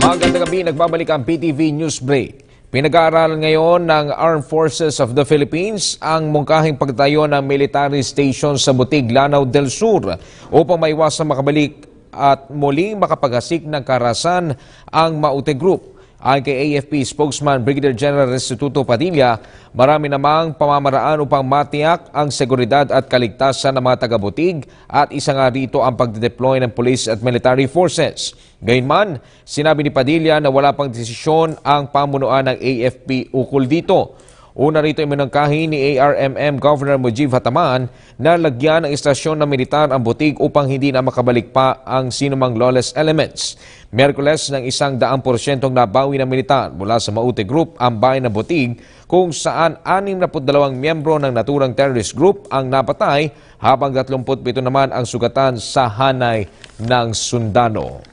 Magandang gabi, nagbabalik ang PTV News Break. Pinag-aaralan ngayon ng Armed Forces of the Philippines ang mungkahing pagtayo ng military station sa Butig, Lanao del Sur upang maiwasang makabalik at muling makapaghasik ng karahasan ang Maute Group. Ayon kay AFP spokesman Brigadier General Restituto Padilla, marami namang pamamaraan upang matiyak ang seguridad at kaligtasan ng mga taga-Butig at isa nga rito ang pagdedeploy ng police at military forces. Gayunman, sinabi ni Padilla na wala pang desisyon ang pamunuan ng AFP ukol dito. Una rito iminangkahi ni ARMM Governor Mujib Hataman na lagyan ng istasyon ng militar ang Butig upang hindi na makabalik pa ang sinumang lawless elements. Miyerkules ng 100% nabawi ng militar mula sa Maute Group ang bayan ng Butig kung saan 62 miyembro ng naturang terrorist group ang napatay habang 37 naman ang sugatan sa hanay ng sundalo.